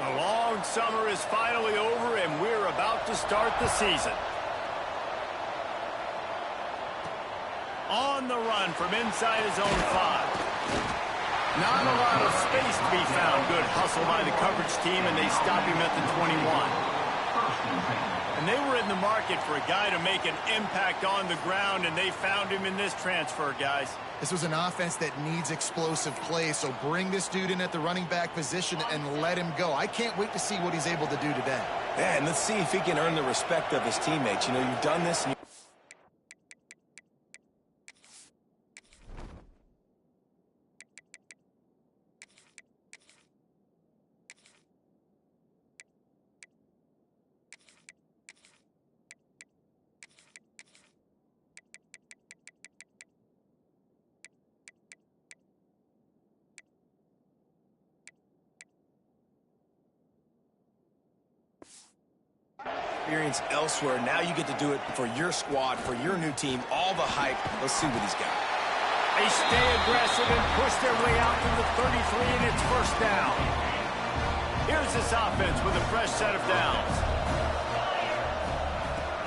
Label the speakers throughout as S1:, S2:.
S1: The long summer is finally over, and we're about to start the season. On the run from inside his own 5. Not a lot of space to be found. Good hustle by the coverage team, and they stop him at the 21. And they were in the market for a guy to make an impact on the ground, and they found him in this transfer, guys.
S2: This was an offense that needs explosive play, so bring this dude in at the running back position and let him go. I can't wait to see what he's able to do today.
S3: Yeah, and let's see if he can earn the respect of his teammates. You know, you've done this. And experience elsewhere. Now you get to do it for your squad, for your new team, all the hype. Let's see what he's got.
S1: They stay aggressive and push their way out to the 33, and it's first down. Here's this offense with a fresh set of downs.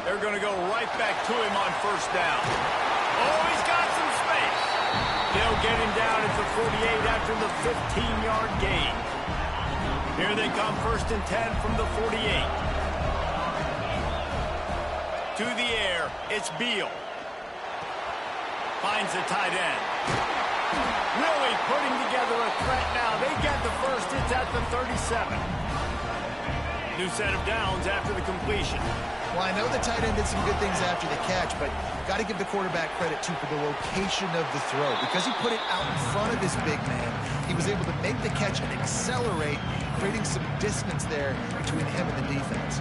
S1: They're going to go right back to him on first down. Oh, he's got some space. They'll get him down at the 48 after the 15-yard gain. Here they come, first and 10 from the 48. To the air, it's Beal. Finds the tight end. Really putting together a threat now. They get the first. It's at the 37. New set of downs after the completion.
S2: Well, I know the tight end did some good things after the catch, but got to give the quarterback credit, too, for the location of the throw. Because he put it out in front of his big man, he was able to make the catch and accelerate, creating some distance there between him and the defense.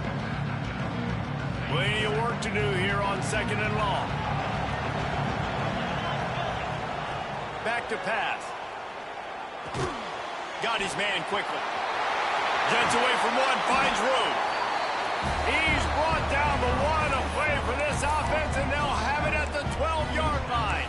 S1: Plenty of work to do here on second and long. Back to pass. Got his man quickly. Jets away from one, finds room. He's brought down the one. A play for this offense, and they'll have it at the 12-yard line.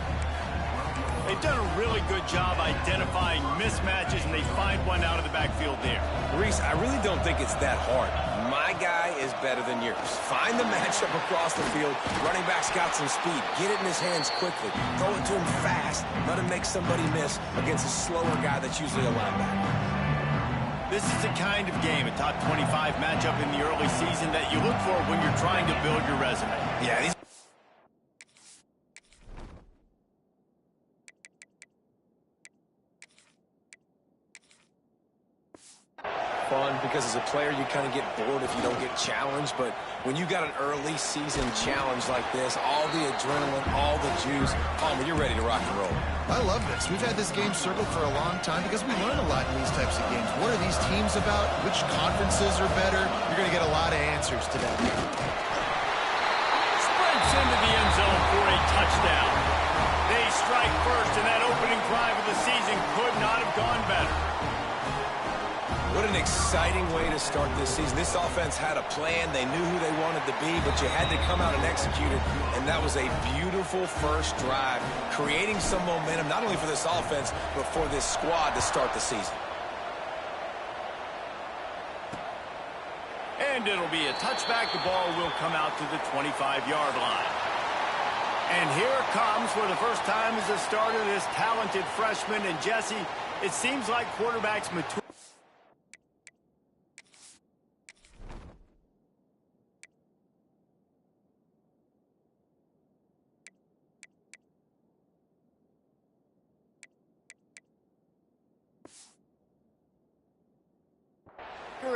S1: They've done a really good job identifying mismatches, and they find one out of the backfield there.
S3: Reese, I really don't think it's that hard. My guy is better than yours. Find the matchup across the field. Running back's got some speed. Get it in his hands quickly. Throw it to him fast. Let him make somebody miss against a slower guy that's usually a linebacker.
S1: This is the kind of game, a top 25 matchup in the early season, that you look for when you're trying to build your resume.
S3: Yeah, these fun because as a player you kind of get bored if you don't get challenged, but when you got an early season challenge like this, all the adrenaline, all the juice, Palmer, you're ready to rock and roll.
S2: I love this. We've had this game circled for a long time because we learn a lot in these types of games. What are these teams about? Which conferences are better? You're going to get a lot of answers today.
S1: Sprints into the end zone for a touchdown. They strike first, and that opening drive of the season could not have gone better.
S3: What an exciting way to start this season. This offense had a plan. They knew who they wanted to be, but you had to come out and execute it, and that was a beautiful first drive, creating some momentum, not only for this offense, but for this squad to start the season.
S1: And it'll be a touchback. The ball will come out to the 25-yard line. And here it comes for the first time as a starter, this talented freshman. And Jesse, it seems like quarterbacks mature.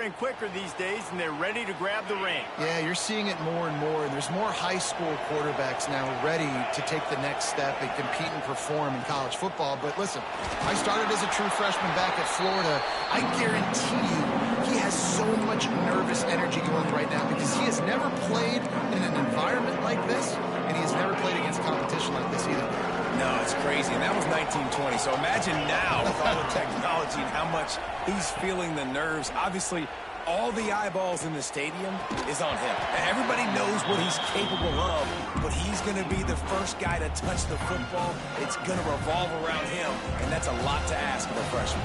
S1: And quicker these days, and they're ready to grab the reins.
S2: Yeah, you're seeing it more and more, and there's more high school quarterbacks now ready to take the next step and compete and perform in college football. But listen, I started as a true freshman back at Florida. I guarantee you he has so much nervous energy going right now because he has never played in an environment like this, and he has never played against competition like this either.
S3: No, it's crazy, and that was 1920. So imagine now with all the technology and how much he's feeling the nerves. Obviously, all the eyeballs in the stadium is on him. Everybody knows what he's capable of, but he's going to be the first guy to touch the football. It's going to revolve around him, and that's a lot to ask of a freshman.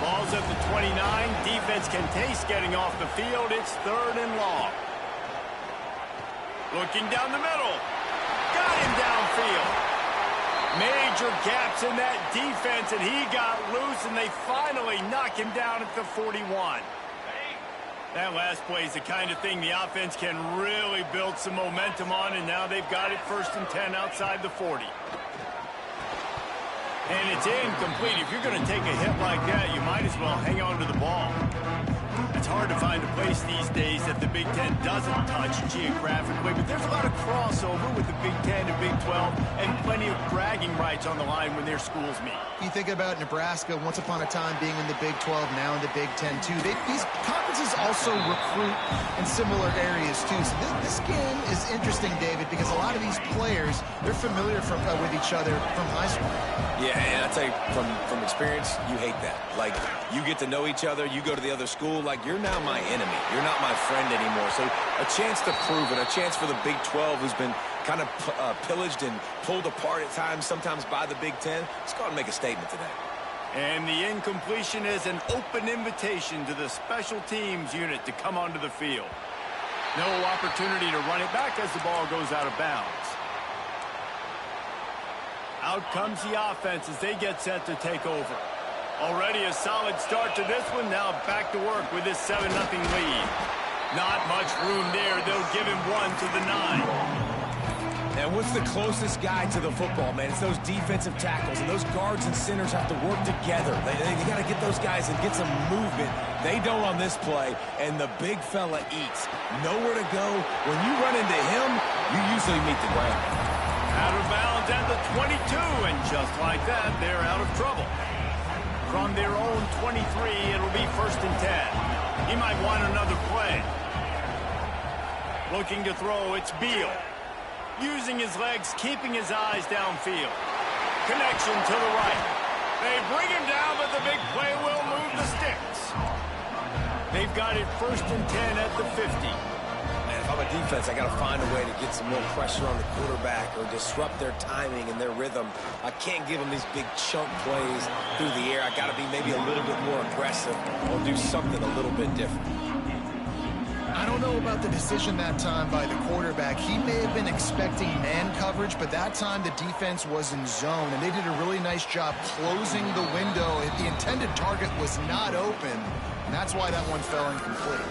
S1: Ball's at the 29. Defense can taste getting off the field. It's 3rd and long. Looking down the middle. Got him downfield. Major gaps in that defense, and he got loose, and they finally knock him down at the 41. That last play is the kind of thing the offense can really build some momentum on, and now they've got it 1st and 10 outside the 40. And it's incomplete. If you're going to take a hit like that, you might as well hang on to the ball. It's hard to find a place these days that the Big Ten doesn't touch geographically, but there's a lot of crossover with the Big Ten and Big 12 and plenty of bragging rights on the line when their schools meet.
S2: You think about Nebraska once upon a time being in the Big 12, now in the Big 10 too. These conferences also recruit in similar areas too. So this game is interesting, David, because a lot of these players, they're familiar with each other from high school.
S3: Yeah, and I tell you, from experience, you hate that. Like, you get to know each other, you go to the other school, like, you're now my enemy. You're not my friend anymore. So a chance to prove it, a chance for the Big 12, who's been kind of pillaged and pulled apart at times, sometimes by the Big 10. Let's go out and make a statement today.
S1: And the incompletion is an open invitation to the special teams unit to come onto the field. No opportunity to run it back as the ball goes out of bounds. Out comes the offense as they get set to take over. Already a solid start to this one. Now back to work with this 7-0 lead. Not much room there. They'll give him 1 to the 9.
S3: And what's the closest guy to the football, man? It's those defensive tackles, and those guards and centers have to work together. They got to get those guys and get some movement. They don't on this play, and the big fella eats. Nowhere to go. When you run into him, you usually meet the ground.
S1: Out of bounds at the 22, and just like that, they're out of trouble. From their own 23, it'll be 1st and 10. He might want another play. Looking to throw, it's Beal. Using his legs, keeping his eyes downfield. Connection to the right. They bring him down, but the big play will move the sticks. They've got it 1st and 10 at the 50.
S3: If I'm a defense, I got to find a way to get some more pressure on the quarterback or disrupt their timing and their rhythm. I can't give them these big chunk plays through the air. I got to be maybe a little bit more aggressive or do something a little bit different.
S2: I don't know about the decision that time by the quarterback. He may have been expecting man coverage, but that time the defense was in zone, and they did a really nice job closing the window. The intended target was not open, and that's why that one fell incomplete.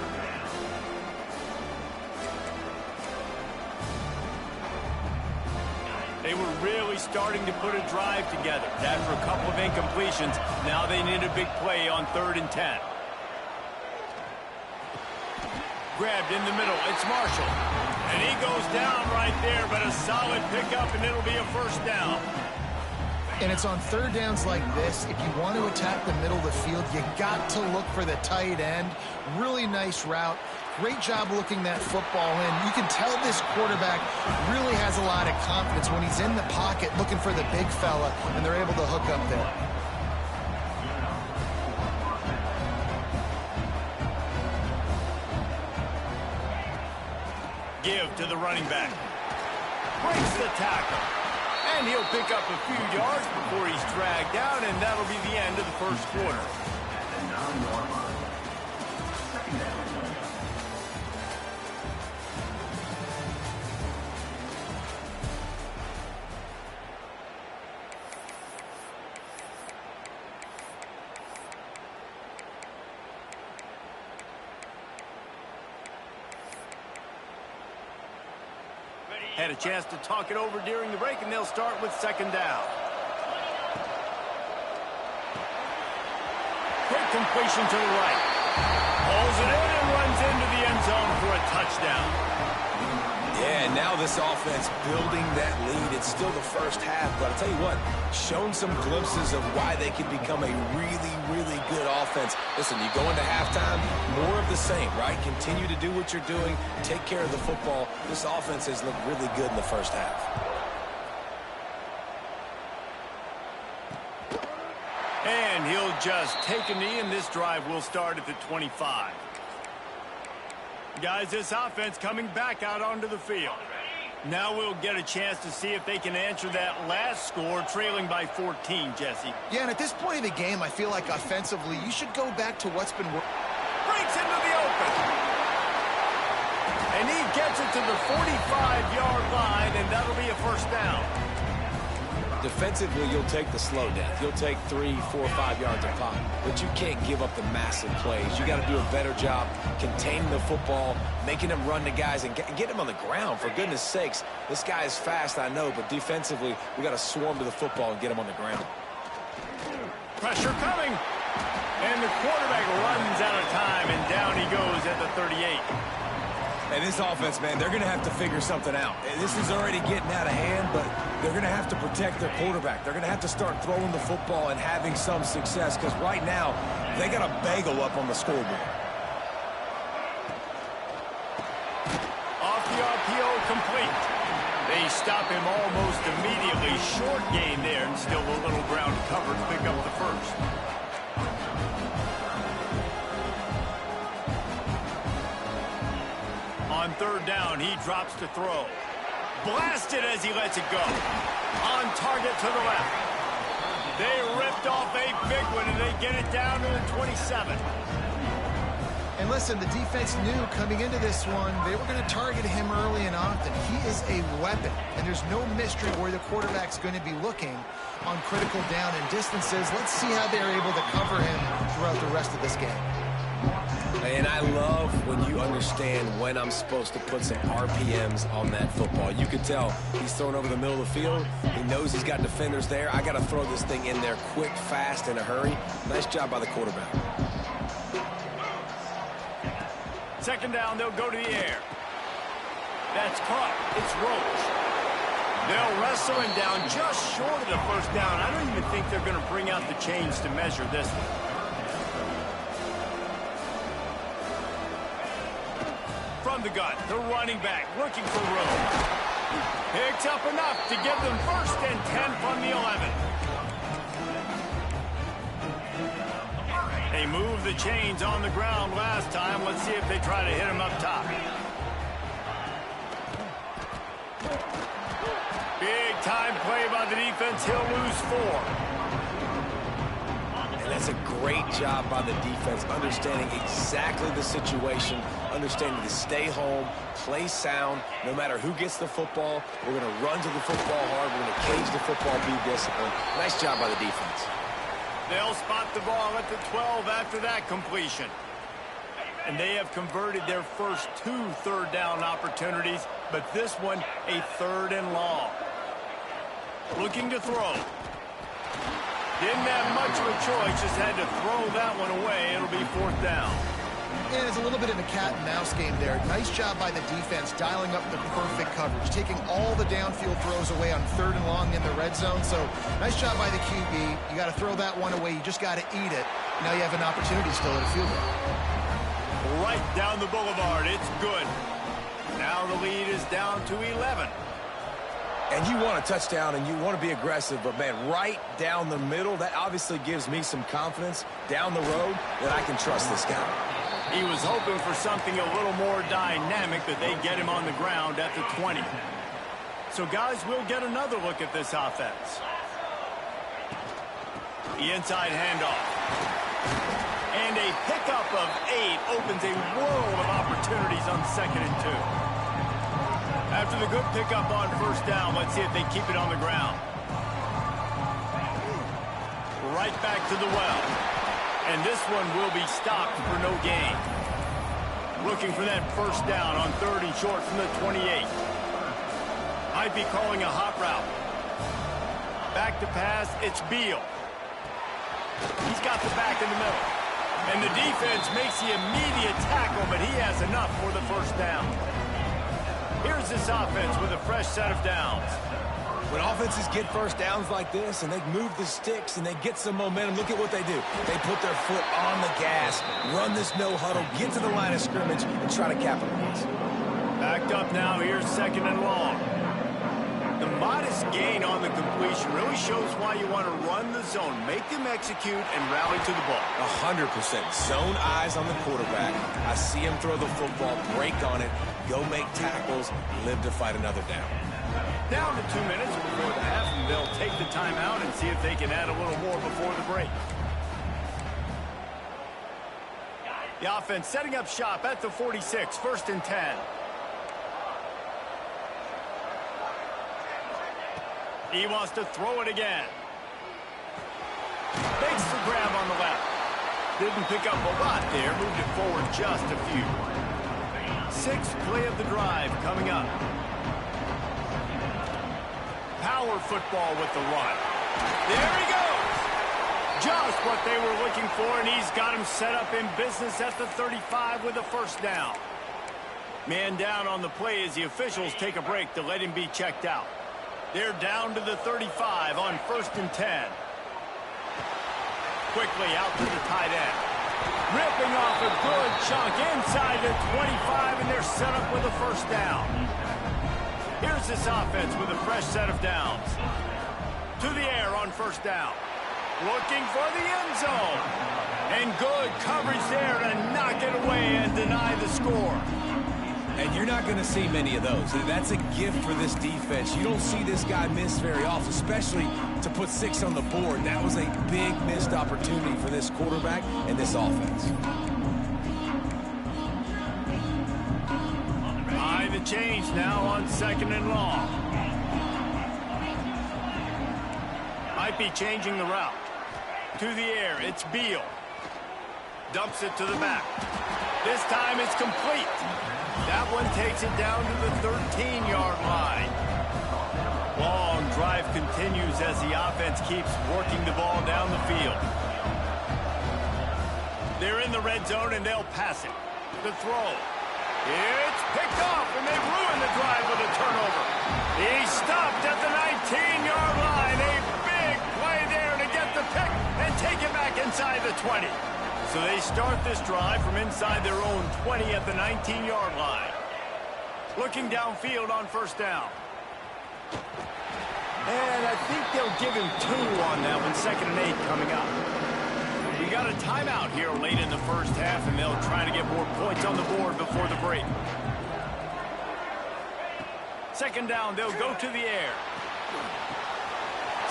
S1: They were really starting to put a drive together. After a couple of incompletions, now they need a big play on 3rd and 10. Grabbed in the middle, it's Marshall. And he goes down right there, but a solid pickup, and it'll be a 1st down.
S2: And it's on 3rd downs like this. If you want to attack the middle of the field, you got to look for the tight end. Really nice route. Great job looking that football in. You can tell this quarterback really has a lot of confidence when he's in the pocket looking for the big fella, and they're able to hook up there.
S1: Give to the running back. Breaks the tackle. And he'll pick up a few yards before he's dragged down, and that'll be the end of the 1st quarter. Had a chance to talk it over during the break, and they'll start with 2nd down. Quick completion to the right. Pulls it in and runs into the end zone for a touchdown.
S3: Yeah, and now this offense building that lead. It's still the 1st half, but I'll tell you what, shown some glimpses of why they could become a really, really good offense. Listen, you go into halftime, more of the same, right? Continue to do what you're doing, take care of the football. This offense has looked really good in the 1st half.
S1: And he'll just take a knee, and this drive will start at the 25. Guys, this offense coming back out onto the field. Now we'll get a chance to see if they can answer that last score, trailing by 14, Jesse.
S2: Yeah, and at this point of the game, I feel like offensively, you should go back to what's been working.
S1: Breaks into the open. And he gets it to the 45-yard line, and that'll be a first down.
S3: Defensively, you'll take the slow death. You'll take 3, 4, 5 yards a pop, but you can't give up the massive plays. You got to do a better job containing the football, making them run the guys, and get them on the ground. For goodness sakes, this guy is fast, I know, but defensively, we got to swarm to the football and get him on the ground.
S1: Pressure coming, and the quarterback runs out of time, and down he goes at the 38.
S3: And this offense, man, they're going to have to figure something out. This is already getting out of hand, but they're going to have to protect their quarterback. They're going to have to start throwing the football and having some success, because right now, they got a bagel up on the scoreboard.
S1: Off the RPO, complete. They stop him almost immediately. Short gain there, and still a little ground covered to pick up the first. On third down, he drops to throw. Blasted as he lets it go. On target to the left. They ripped off a big one, and they get it down to the 27.
S2: And listen, the defense knew coming into this one, they were going to target him early and often. He is a weapon, and there's no mystery where the quarterback's going to be looking on critical down and distances. Let's see how they're able to cover him throughout the rest of this game.
S3: And I love when you understand when I'm supposed to put some RPMs on that football. You can tell he's throwing over the middle of the field. He knows he's got defenders there. I got to throw this thing in there quick, fast, in a hurry. Nice job by the quarterback.
S1: Second down, they'll go to the air. That's caught. It's Roach. They'll wrestle him down just short of the first down. I don't even think they're going to bring out the chains to measure this one. From the gun, the running back looking for room. Picks up enough to give them first and 10 from the 11. They moved the chains on the ground last time. Let's see if they try to hit him up top. Big time play by the defense. He'll lose 4.
S3: And that's a great job by the defense, understanding exactly the situation, understanding to stay home, play sound. No matter who gets the football, we're going to run to the football hard. We're going to cage the football, be disciplined. Nice job by the defense.
S1: They'll spot the ball at the 12 after that completion. And they have converted their first 2 third down opportunities, but this one a 3rd and long. Looking to throw. Didn't have much of a choice, just had to throw that one away. It'll be 4th down.
S2: And it's a little bit of a cat-and-mouse game there. Nice job by the defense dialing up the perfect coverage, taking all the downfield throws away on 3rd and long in the red zone. So nice job by the QB. You got to throw that one away. You just got to eat it. Now you have an opportunity still at a field goal.
S1: Right down the boulevard. It's good. Now the lead is down to 11.
S3: And you want a touchdown and you want to be aggressive, but, man, right down the middle, that obviously gives me some confidence down the road that I can trust this guy.
S1: He was hoping for something a little more dynamic, but they get him on the ground at the 20. So, guys, we'll get another look at this offense. The inside handoff. And a pickup of 8 opens a world of opportunities on 2nd and 2. After the good pickup on first down, let's see if they keep it on the ground. Right back to the well. And this one will be stopped for no gain. Looking for that first down on 3rd and short from the 28. Might be calling a hot route. Back to pass, it's Beal. He's got the back in the middle. And the defense makes the immediate tackle, but he has enough for the first down. Here's this offense with a fresh set of downs.
S3: When offenses get first downs like this and they move the sticks and they get some momentum, look at what they do. They put their foot on the gas, run this no huddle, get to the line of scrimmage, and try to capitalize.
S1: Backed up now. Here's 2nd and long. The modest gain on the completion really shows why you want to run the zone, make them execute, and rally to the ball.
S3: 100%. Zone eyes on the quarterback. I see him throw the football, break on it, go make tackles, live to fight another down.
S1: Down to 2 minutes before the half, and they'll take the timeout and see if they can add a little more before the break. The offense setting up shop at the 46, 1st and 10. He wants to throw it again. Makes the grab on the left. Didn't pick up a lot there, moved it forward just a few. 6th play of the drive coming up. Power football with the run. There he goes. Just what they were looking for, and he's got him set up in business at the 35 with a 1st down. Man down on the play as the officials take a break to let him be checked out. They're down to the 35 on 1st and 10. Quickly out to the tight end. Ripping off a good chunk inside the 25, and they're set up with a 1st down. Here's this offense with a fresh set of downs. To the air on 1st down. Looking for the end zone. And good coverage there to knock it away and deny the score.
S3: And you're not going to see many of those. That's a gift for this defense. You don't see this guy miss very often, especially to put 6 on the board. That was a big missed opportunity for this quarterback and this offense.
S1: High the change now on 2nd and long. Might be changing the route. To the air, it's Beal. Dumps it to the back. This time it's complete. That one takes it down to the 13-yard line. Long drive continues as the offense keeps working the ball down the field. They're in the red zone, and they'll pass it. The throw. It's picked off, and they ruin the drive with a turnover. He stopped at the 19-yard line. A big play there to get the pick and take it back inside the 20. So they start this drive from inside their own 20 at the 19-yard line. Looking downfield on 1st down. And I think they'll give him 2 on that one. 2nd and 8 coming up. We got a timeout here late in the 1st half, and they'll try to get more points on the board before the break. 2nd down, they'll go to the air.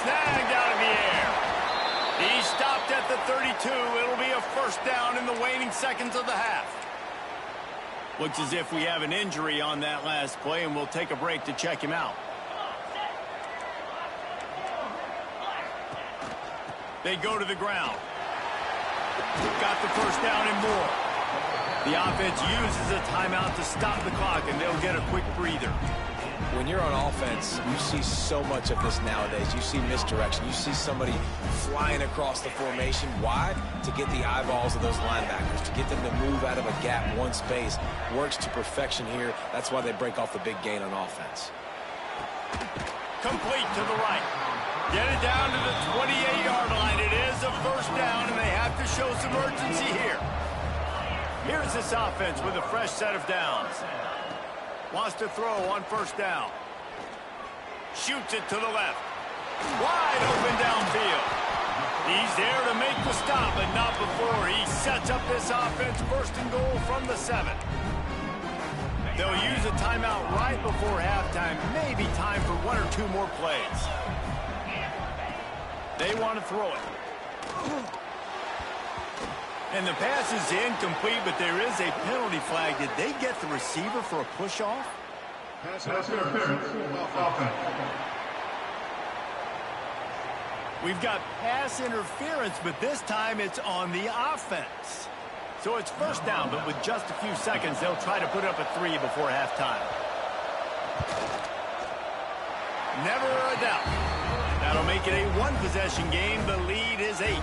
S1: Snagged out of the air. He stopped at the 32. It'll be a 1st down in the waning seconds of the half. Looks as if we have an injury on that last play, and we'll take a break to check him out. They go to the ground. Got the 1st down and more. The offense uses a timeout to stop the clock, and they'll get a quick breather.
S3: When you're on offense, you see so much of this nowadays. You see misdirection. You see somebody flying across the formation. Why? To get the eyeballs of those linebackers, to get them to move out of a gap, one space. Works to perfection here. That's why they break off the big gain on offense.
S1: Complete to the right. Get it down to the 28-yard line. It is a 1st down, and they have to show some urgency here. Here's this offense with a fresh set of downs. Wants to throw on 1st down. Shoots it to the left. Wide open downfield. He's there to make the stop, but not before he sets up this offense 1st and goal from the 7. They'll use a timeout right before halftime. Maybe time for 1 or 2 more plays. They want to throw it. And the pass is incomplete, but there is a penalty flag. Did they get the receiver for a push-off?
S4: Pass interference. Offense.
S1: We've got pass interference, but this time it's on the offense. So it's 1st down, but with just a few seconds, they'll try to put up a 3 before halftime. Never a doubt. That'll make it a 1-possession game. The lead is 8.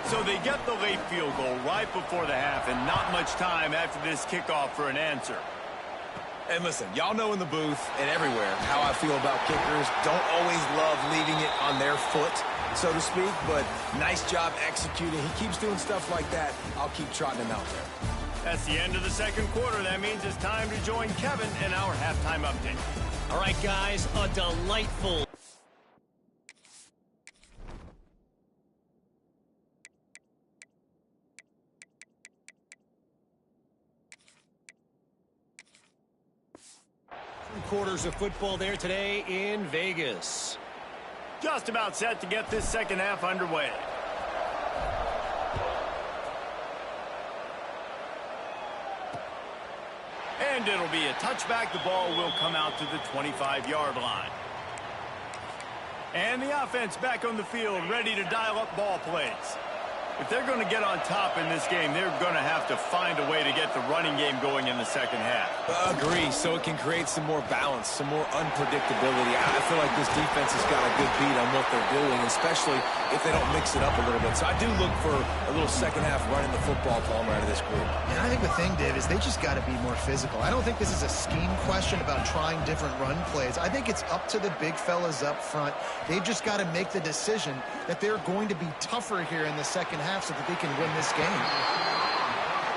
S1: So they get the late field goal right before the half, and not much time after this kickoff for an answer.
S3: And listen, y'all know in the booth and everywhere how I feel about kickers. Don't always love leaving it on their foot, so to speak, but nice job executing. He keeps doing stuff like that. I'll keep trotting him out there.
S1: That's the end of the second quarter. That means it's time to join Kevin in our halftime update.
S5: All right, guys, a delightful... Quarters of football there today in Vegas.
S1: Just about set to get this second half underway. And it'll be a touchback. The ball will come out to the 25-yard line. And the offense back on the field, ready to dial up ball plays. If they're going to get on top in this game, they're going to have to find a way to get the running game going in the second half.
S3: Agree, so it can create some more balance, some more unpredictability. I feel like this defense has got a good beat on what they're doing, especially if they don't mix it up a little bit. So I do look for a little second half running the football Palmer out of this group.
S2: And I think the thing, Dave, is they just got to be more physical. I don't think this is a scheme question about trying different run plays. I think it's up to the big fellas up front. They've just got to make the decision that they're going to be tougher here in the second half so that they can win this game.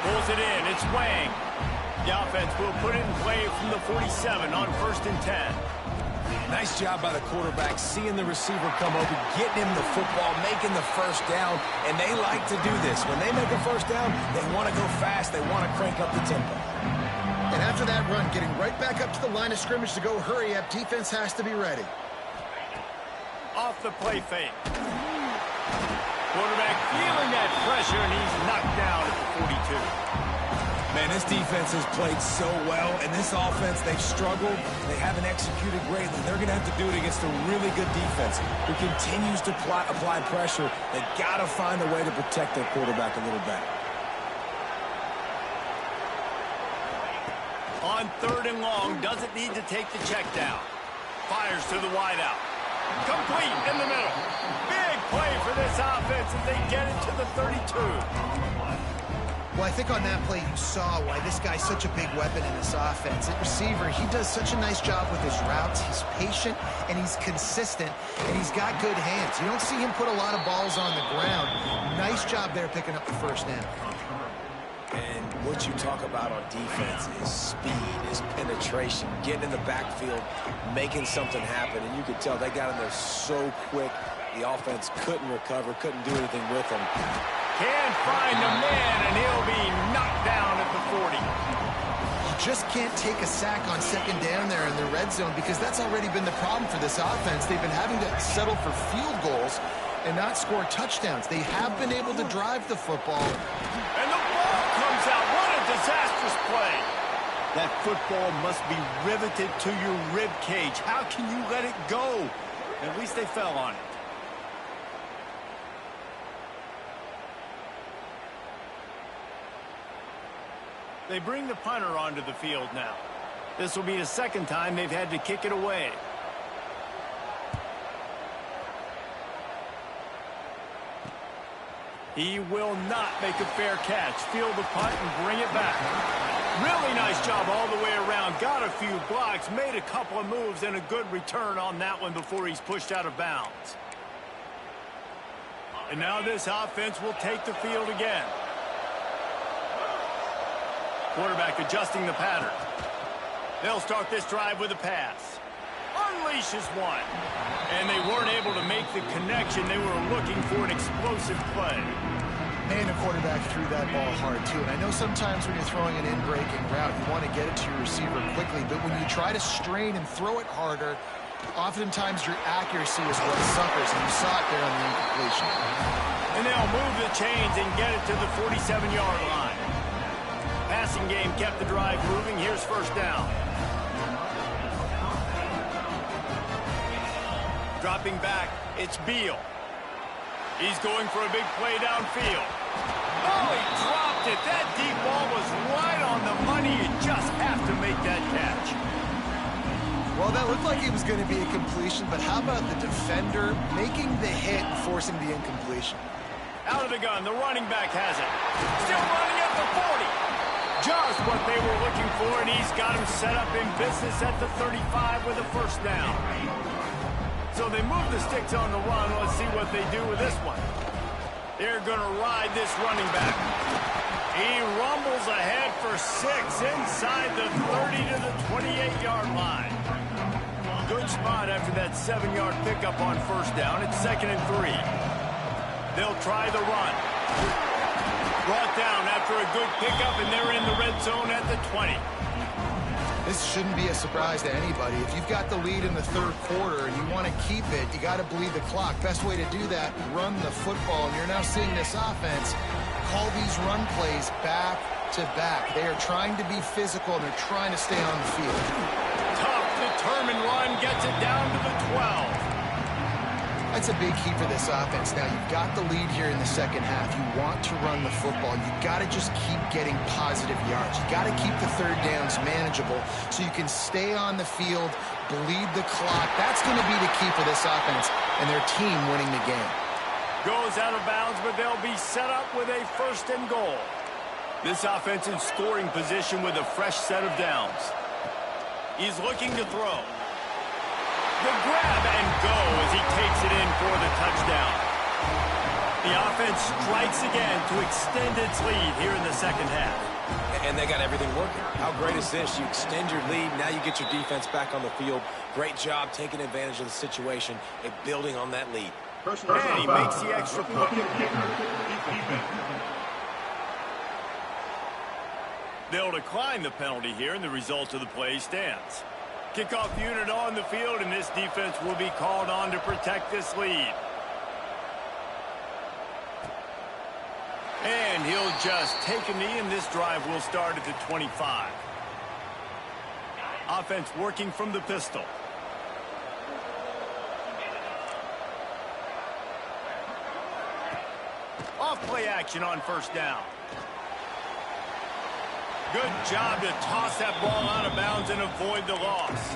S1: Pulls it in. It's Wang. The offense will put it in play from the 47 on 1st and 10.
S3: Nice job by the quarterback, seeing the receiver come open, getting him the football, making the first down, and they like to do this. When they make a first down, they want to go fast. They want to crank up the tempo.
S2: And after that run, getting right back up to the line of scrimmage to go hurry up, defense has to be ready.
S1: Off the play fake. Quarterback feeling that pressure, and he's knocked down at the 42.
S3: Man, this defense has played so well, and this offense, they've struggled. They haven't executed greatly. They're going to have to do it against a really good defense who continues to apply pressure. They've got to find a way to protect their quarterback a little better.
S1: On 3rd and long, doesn't need to take the check down. Fires to the wideout. Complete in the middle. Big play for this offense as they get it to the 32.
S2: Well, I think on that play you saw why this guy's such a big weapon in this offense. At receiver, he does such a nice job with his routes. He's patient, and he's consistent, and he's got good hands. You don't see him put a lot of balls on the ground. Nice job there picking up the first down.
S3: And what you talk about on defense is speed, is penetration, getting in the backfield, making something happen. And you could tell they got in there so quick, the offense couldn't recover, couldn't do anything with them.
S1: Can't find the man, and he'll be knocked down at the 40.
S2: You just can't take a sack on 2nd down there in the red zone because that's already been the problem for this offense. They've been having to settle for field goals and not score touchdowns. They have been able to drive the football.
S1: And the ball comes out. What a disastrous play. That football must be riveted to your rib cage. How can you let it go? At least they fell on it. They bring the punter onto the field now. This will be the 2nd time they've had to kick it away. He will not make a fair catch. Field the punt and bring it back. Really nice job all the way around. Got a few blocks, made a couple of moves, and a good return on that one before he's pushed out of bounds. And now this offense will take the field again. Quarterback adjusting the pattern. They'll start this drive with a pass. Unleashes one. And they weren't able to make the connection. They were looking for an explosive play.
S2: And the quarterback threw that ball hard, too. And I know sometimes when you're throwing an in-breaking route, you want to get it to your receiver quickly. But when you try to strain and throw it harder, oftentimes your accuracy is what suffers. And you saw it there on the incompletion.
S1: And they'll move the chains and get it to the 47-yard line. Passing game kept the drive moving. Here's 1st down. Dropping back, it's Beal. He's going for a big play downfield. Oh, he dropped it. That deep ball was right on the money. You just have to make that catch.
S2: Well, that looked like it was going to be a completion, but how about the defender making the hit and forcing the incompletion?
S1: Out of the gun, the running back has it. Still running at the 40. Just what they were looking for, and he's got him set up in business at the 35 with a 1st down. So they move the sticks on the run. Let's see what they do with this one. They're going to ride this running back. He rumbles ahead for 6 inside the 30 to the 28-yard line. Good spot after that 7-yard pickup on first down. It's 2nd and 3. They'll try the run. Brought down after a good pickup, and they're in the red zone at the 20.
S2: This shouldn't be a surprise to anybody. If you've got the lead in the third quarter and you want to keep it, you got to bleed the clock. Best way to do that, run the football. And you're now seeing this offense call these run plays back to back. They are trying to be physical, and they're trying to stay on the field.
S1: Tough, determined run gets it down to the 12.
S2: That's a big key for this offense. Now, you've got the lead here in the second half. You want to run the football. You've got to just keep getting positive yards. You got to keep the third downs manageable so you can stay on the field, bleed the clock. That's going to be the key for this offense and their team winning the game.
S1: Goes out of bounds, but they'll be set up with a 1st and goal. This offense in scoring position with a fresh set of downs. He's looking to throw. The grab and go as he takes it in for the touchdown. The offense strikes again to extend its lead here in the second half.
S3: And they got everything working. How great is this? You extend your lead, now you get your defense back on the field. Great job taking advantage of the situation and building on that lead.
S1: And he makes the extra point. They'll decline the penalty here, and the result of the play stands. Kickoff unit on the field, and this defense will be called on to protect this lead. And he'll just take a knee, and this drive will start at the 25. Offense working from the pistol. Off play action on first down. Good job to toss that ball out of bounds and avoid the loss.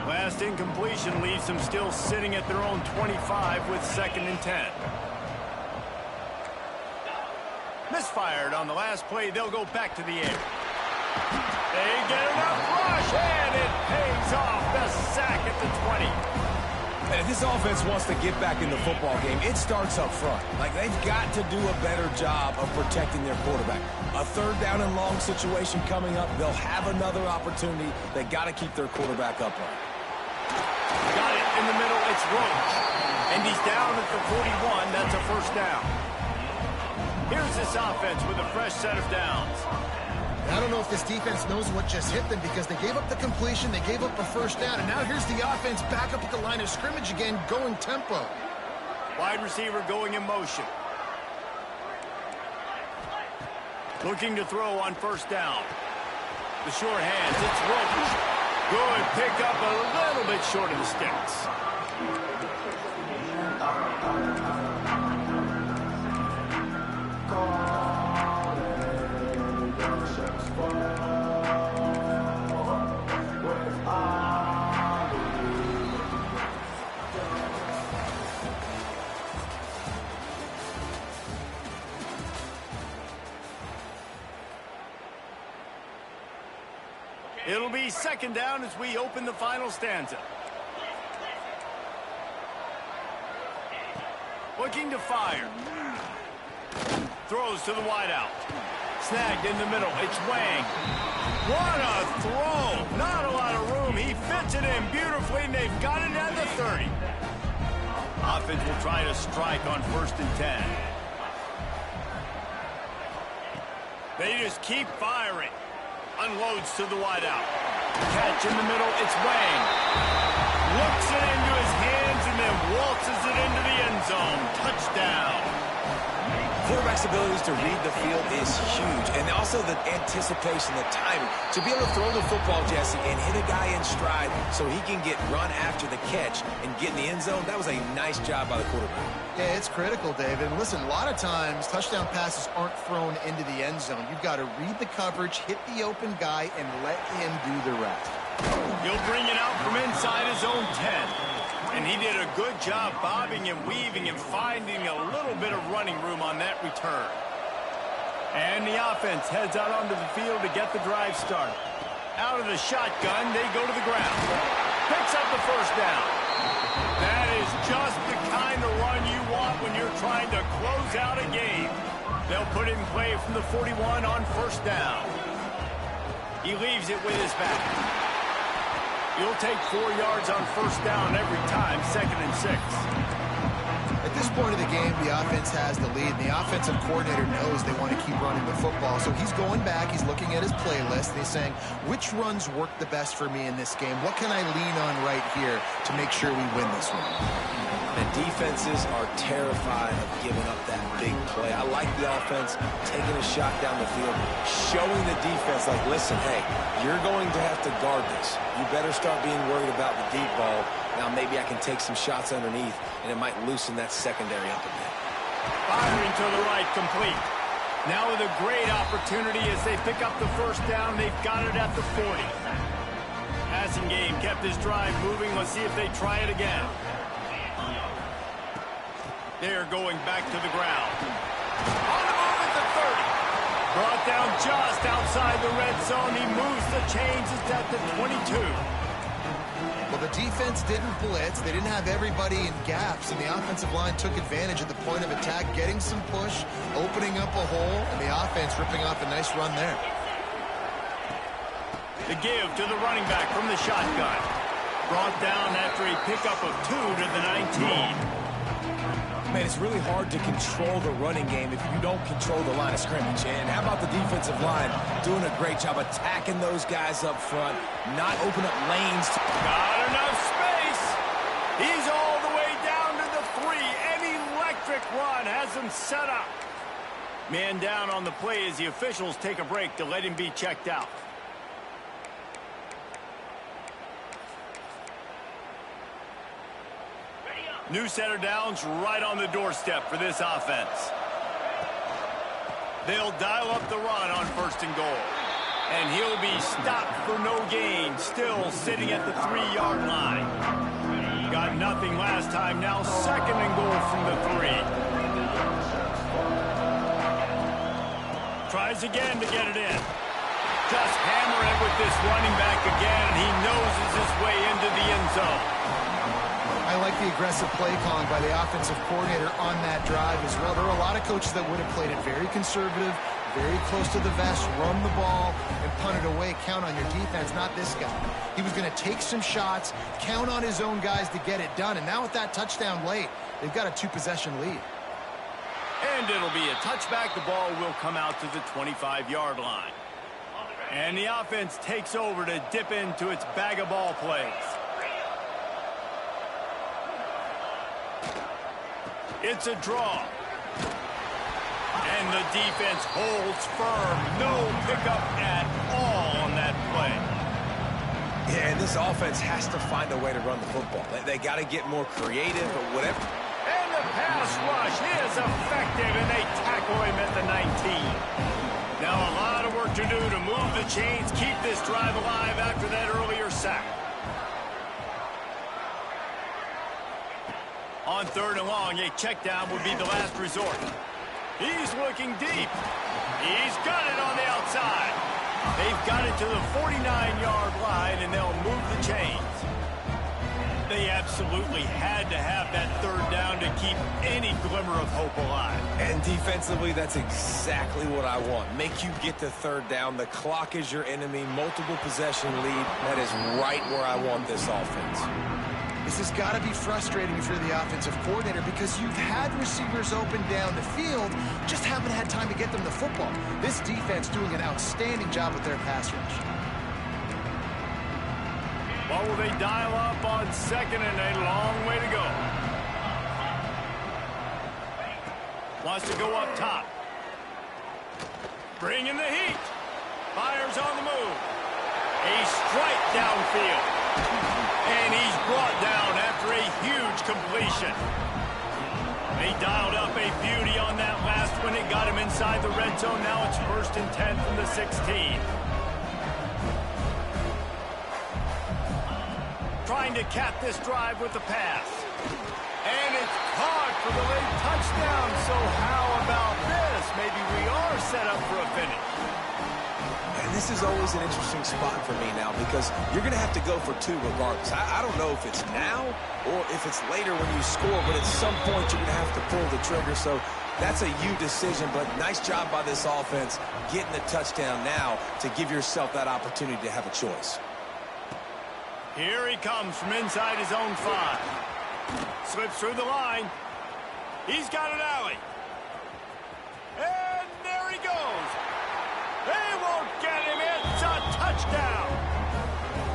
S1: Last incompletion leaves them still sitting at their own 25 with 2nd and 10. Misfired on the last play. They'll go back to the air. They get enough rush, and it pays off. The sack at the 20.
S3: And if this offense wants to get back in the football game, it starts up front. Like, they've got to do a better job of protecting their quarterback. A 3rd down and long situation coming up. They'll have another opportunity. They got to keep their quarterback upright.
S1: Got it in the middle. It's Roach. And he's down at the 41. That's a 1st down. Here's this offense with a fresh set of downs.
S2: I don't know if this defense knows what just hit them because they gave up the completion, they gave up a 1st down, and now here's the offense back up at the line of scrimmage again, going tempo.
S1: Wide receiver going in motion. Looking to throw on 1st down. The short hands, it's Roach. Good pickup, a little bit short of the sticks. It'll be 2nd down as we open the final stanza. Looking to fire. Throws to the wideout. Snagged in the middle. It's Wang. What a throw. Not a lot of room. He fits it in beautifully, and they've got it at the 30. Offense will try to strike on 1st and 10. They just keep firing. Unloads to the wideout. Catch in the middle. It's Wang. Looks it into his hands and then waltzes it into the end zone. Touchdown.
S3: Quarterback's abilities to read the field is huge, and also the anticipation, the timing. To be able to throw the football, Jesse, and hit a guy in stride so he can get run after the catch and get in the end zone, that was a nice job by the quarterback.
S2: Yeah, it's critical, David. And listen, a lot of times touchdown passes aren't thrown into the end zone. You've got to read the coverage, hit the open guy, and let him do the rest.
S1: He'll bring it out from inside his own 10. And he did a good job bobbing and weaving and finding a little bit of running room on that return. And the offense heads out onto the field to get the drive started. Out of the shotgun, they go to the ground. Picks up the first down. That is just the kind of run you want when you're trying to close out a game. They'll put it in play from the 41 on first down. He leaves it with his back. He'll take 4 yards on first down every time, 2nd and 6.
S2: At this point of the game, the offense has the lead, and the offensive coordinator knows they want to keep running the football. So he's going back, he's looking at his playlist, and he's saying, which runs work the best for me in this game? What can I lean on right here to make sure we win this one?
S3: And defenses are terrified of giving up that big play. I like the offense taking a shot down the field, showing the defense, like, listen, hey, you're going to have to guard this. You better start being worried about the deep ball. Now maybe I can take some shots underneath, and it might loosen that secondary up a bit.
S1: Firing to the right, complete. Now with a great opportunity as they pick up the first down. They've got it at the 40. Passing game kept his drive moving. Let's see if they try it again. They're going back to the ground. On the move at the 30. Brought down just outside the red zone. He moves the chains. It's at the 22.
S2: Well, the defense didn't blitz. They didn't have everybody in gaps, and the offensive line took advantage at the point of attack, getting some push, opening up a hole, and the offense ripping off a nice run there.
S1: The give to the running back from the shotgun. Brought down after a pickup of 2 to the 19.
S3: Man, it's really hard to control the running game if you don't control the line of scrimmage. And how about the defensive line doing a great job attacking those guys up front, not open up lanes.
S1: Got enough space. He's all the way down to the 3. An electric run has him set up. Man down on the play as the officials take a break to let him be checked out. New center downs right on the doorstep for this offense. They'll dial up the run on 1st and goal. And he'll be stopped for no gain, still sitting at the 3-yard line. Got nothing last time, now 2nd and goal from the 3. Tries again to get it in. Just hammer it with this running back again, and he noses his way into the end zone.
S2: I like the aggressive play calling by the offensive coordinator on that drive as well. There are a lot of coaches that would have played it very conservative, very close to the vest, run the ball, and punt it away. Count on your defense, not this guy. He was going to take some shots, count on his own guys to get it done. And now with that touchdown late, they've got a 2-possession lead.
S1: And it'll be a touchback. The ball will come out to the 25-yard line. And the offense takes over to dip into its bag of ball plays. It's a draw. And the defense holds firm. No pickup at all on that play.
S3: Yeah, and this offense has to find a way to run the football. They got to get more creative or whatever.
S1: And the pass rush is effective, and they tackle him at the 19. Now a lot of work to do to move the chains, keep this drive alive after that earlier sack. On 3rd and long, a check down would be the last resort. He's looking deep. He's got it on the outside. They've got it to the 49-yard line, and they'll move the chains. They absolutely had to have that 3rd down to keep any glimmer of hope alive.
S3: And defensively, that's exactly what I want. Make you get the 3rd down. The clock is your enemy. Multiple possession lead. That is right where I want this offense.
S2: This has got to be frustrating if you're the offensive coordinator because you've had receivers open down the field, just haven't had time to get them the football. This defense doing an outstanding job with their pass rush.
S1: What will they dial up on 2nd and a long way to go? Wants to go up top. Bringing the heat. Fires on the move. A strike downfield. And he's brought down after a huge completion. They dialed up a beauty on that last one. It got him inside the red zone. Now it's 1st and 10 from the 16. Trying to cap this drive with the pass. And it's caught for the late touchdown. So how about this? Maybe we are set up for a finish.
S3: And this is always an interesting spot for me now because you're going to have to go for two regardless. I don't know if it's now or if it's later when you score, but at some point you're going to have to pull the trigger. So that's a you decision, but nice job by this offense getting the touchdown now to give yourself that opportunity to have a choice.
S1: Here he comes from inside his own 5. Slips through the line. He's got an alley. And there he goes. They won't get him. It's a touchdown.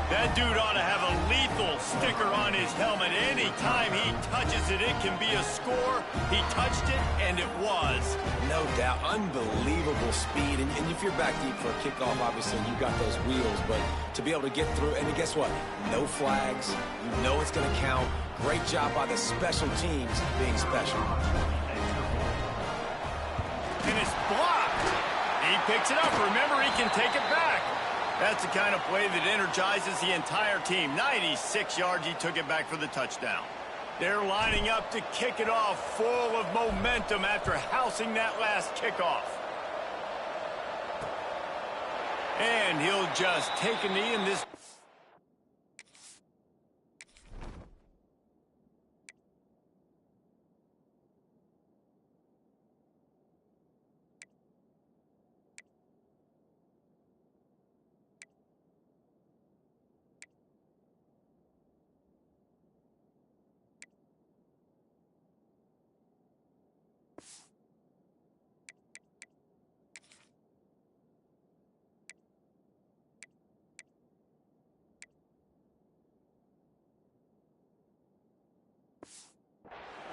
S1: That dude ought to have a lethal sticker on his helmet. Anytime he touches it, it can be a score. He touched it, and it was.
S3: No doubt. Unbelievable speed. And if you're back deep for a kickoff, obviously, you've got those wheels. But to be able to get through, and guess what? No flags. You know it's going to count. Great job by the special teams being special.
S1: And it's blocked. He picks it up. Remember, he can take it back. That's the kind of play that energizes the entire team. 96 yards, he took it back for the touchdown. They're lining up to kick it off, full of momentum after housing that last kickoff. And he'll just take a knee in this.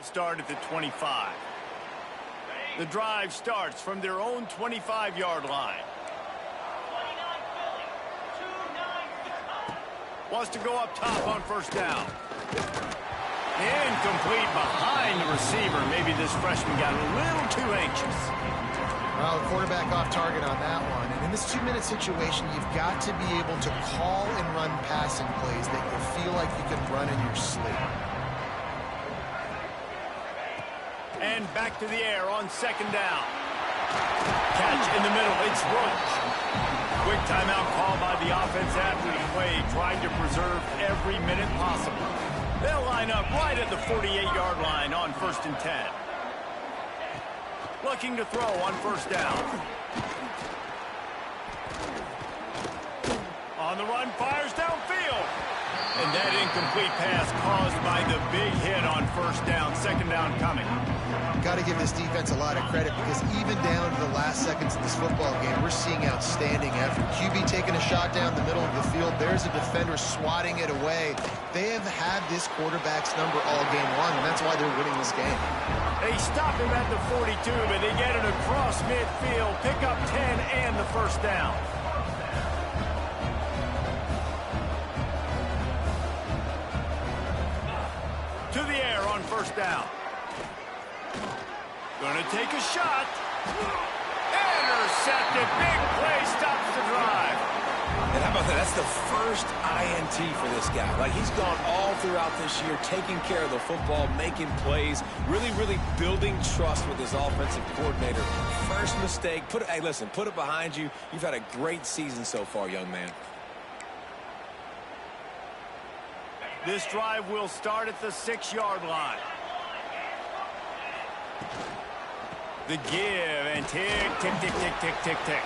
S1: Start at the 25. The drive starts from their own 25-yard line. Wants to go up top on first down. Incomplete behind the receiver. Maybe this freshman got a little too anxious.
S2: Well, the quarterback off target on that one. And in this 2-minute situation, you've got to be able to call and run passing plays that you feel like you can run in your sleep.
S1: And back to the air on second down. Catch in the middle. It's Roach. Quick timeout call by the offense after the play, trying to preserve every minute possible. They'll line up right at the 48-yard line on 1st and 10. Looking to throw on first down. On the run, fires downfield. And that incomplete pass caused by the big hit on first down. Second down coming.
S2: Got to give this defense a lot of credit because even down to the last seconds of this football game, we're seeing outstanding effort. QB taking a shot down the middle of the field. There's a defender swatting it away. They have had this quarterback's number all game long, and that's why they're winning this game.
S1: They stop him at the 42, but they get it across midfield. Pick up 10 and the first down. To the air on first down. Gonna take a shot. Intercepted. Big play stops the drive.
S3: And how about that? That's the first INT for this guy. Like, he's gone all throughout this year, taking care of the football, making plays, really building trust with his offensive coordinator. First mistake. Hey, listen, put it behind you. You've had a great season so far, young man.
S1: This drive will start at the 6-yard line. The give and tick, tick, tick, tick, tick, tick, tick.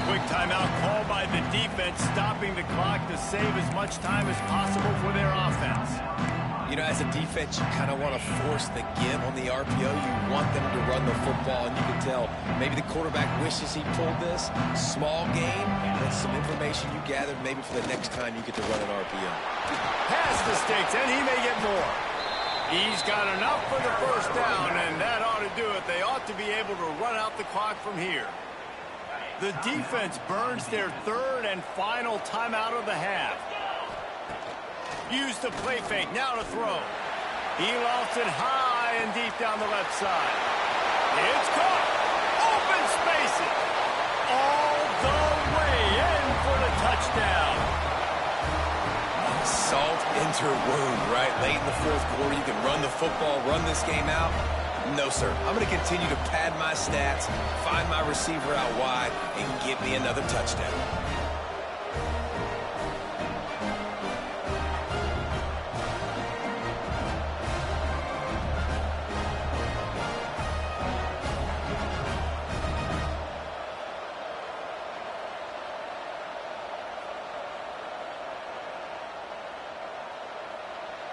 S1: Quick timeout called by the defense, stopping the clock to save as much time as possible for their offense.
S3: You know, as a defense, you kind of want to force the give on the RPO. You want them to run the football, and you can tell maybe the quarterback wishes he pulled this. Small game, but some information you gathered maybe for the next time you get to run an RPO.
S1: Pass mistakes, and he may get more. He's got enough for the first down, and that ought to do it. They ought to be able to run out the clock from here. The defense burns their third and final timeout of the half. Use the play fake, now to throw. He lofts it high and deep down the left side. It's caught. Open spaces. All the way in for the touchdown.
S3: Salt into wound, right? Late in the fourth quarter, you can run the football, run this game out. No, sir. I'm going to continue to pad my stats, find my receiver out wide, and get me another touchdown.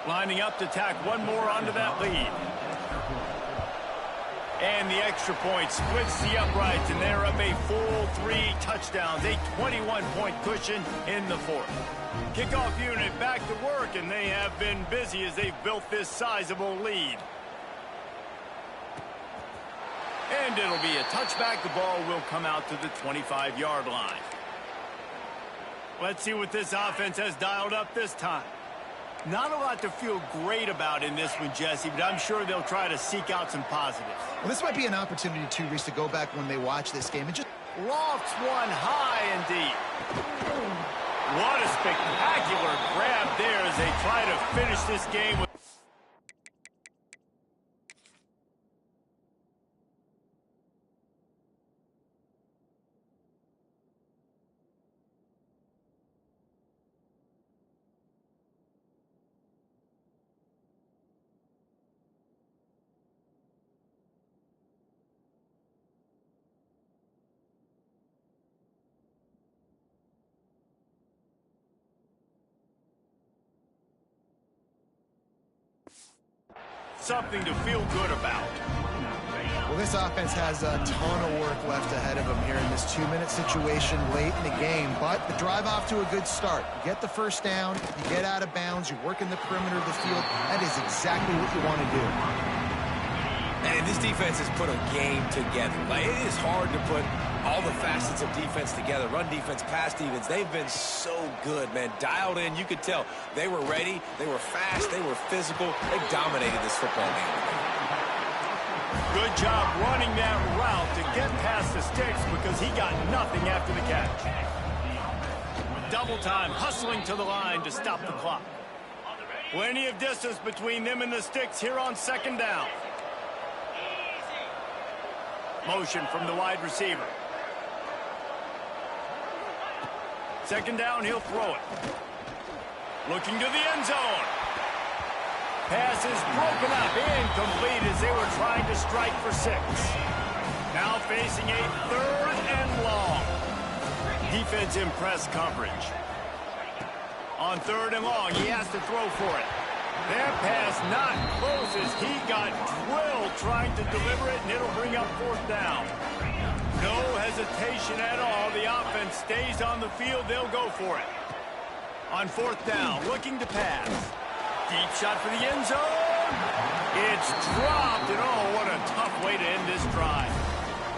S1: Lining up to tack one more onto that lead. And the extra point splits the uprights, and they're up a full 3 touchdowns, a 21-point cushion in the fourth. Kickoff unit back to work, and they have been busy as they've built this sizable lead. And it'll be a touchback. The ball will come out to the 25-yard line. Let's see what this offense has dialed up this time. Not a lot to feel great about in this one, Jesse, but I'm sure they'll try to seek out some positives.
S2: Well, this might be an opportunity, too, Reese, to go back when they watch this game and just
S1: lofts one high and deep. What a spectacular grab there as they try to finish this game with something to feel good about.
S2: Well, this offense has a ton of work left ahead of them here in this 2-minute situation late in the game, but the drive off to a good start. You get the first down, you get out of bounds, you work in the perimeter of the field. That is exactly what you want to do.
S3: And this defense has put a game together. Like, it is hard to put all the facets of defense together. Run defense, pass defense. They've been so good, man. Dialed in. You could tell they were ready. They were fast. They were physical. They dominated this football game.
S1: Good job running that route to get past the sticks because he got nothing after the catch. Double time, hustling to the line to stop the clock. Plenty of distance between them and the sticks here on second down. Motion from the wide receiver. Second down, he'll throw it. Looking to the end zone. Pass is broken up, incomplete as they were trying to strike for 6. Now facing a 3rd and long. Defense in press coverage. On 3rd and long, he has to throw for it. That pass not close as he got drilled trying to deliver it, and it'll bring up 4th down. No hesitation at all. The offense stays on the field. They'll go for it. On 4th down, looking to pass. Deep shot for the end zone. It's dropped, and oh, what a tough way to end this drive.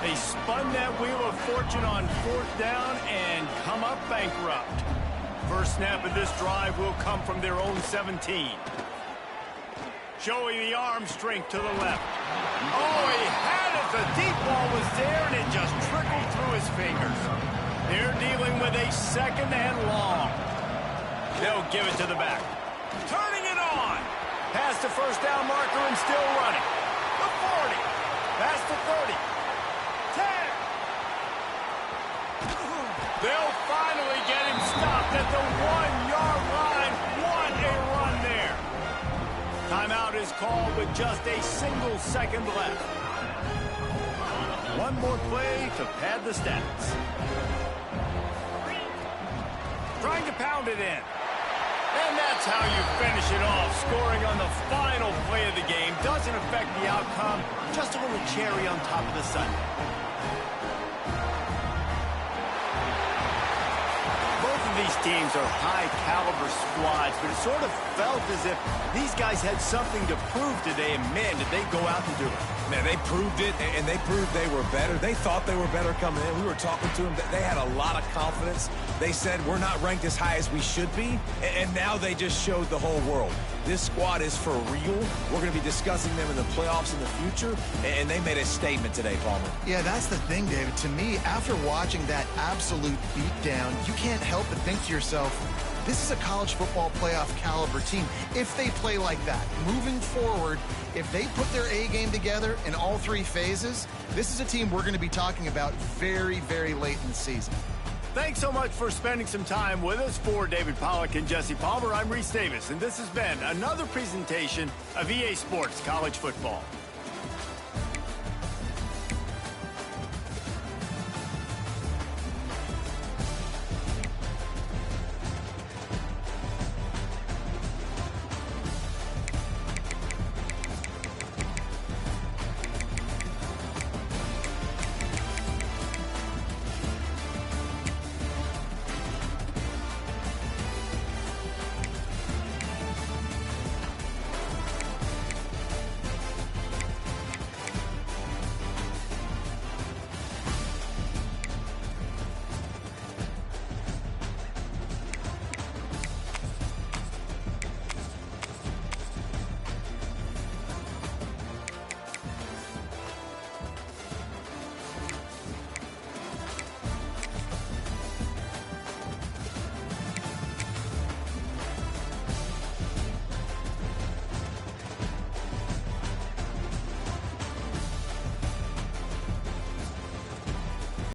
S1: They spun that wheel of fortune on 4th down and come up bankrupt. First snap of this drive will come from their own 17. Showing the arm strength to the left. Oh, he had it. The deep ball was there, and it just trickled through his fingers. They're dealing with a 2nd and long. They'll give it to the back. Turning it on. Past the first down marker and still running. The 40. Past the 30. 10. They'll finally get him stopped at the 1-yard line. What a run there. Timeout is called with just a single second left. One more play to pad the stats. Trying to pound it in. And that's how you finish it off. Scoring on the final play of the game doesn't affect the outcome. Just a little cherry on top of the sundae. Both of these teams are high-caliber squads, but it sort of felt as if these guys had something to prove today, and man, did they go out and do it.
S3: Man, they proved it, and they proved they were better. They thought they were better coming in. We were talking to them. They had a lot of confidence. They said, we're not ranked as high as we should be, and now they just showed the whole world. This squad is for real. We're going to be discussing them in the playoffs in the future, and they made a statement today, Palmer.
S2: Yeah, that's the thing, David. To me, after watching that absolute beatdown, you can't help but think to yourself, This is a college football playoff caliber team. If they play like that, moving forward, if they put their A game together in all three phases, this is a team we're going to be talking about very, very late in the season.
S1: Thanks so much for spending some time with us. For David Pollack and Jesse Palmer, I'm Reese Davis, and this has been another presentation of EA Sports College Football.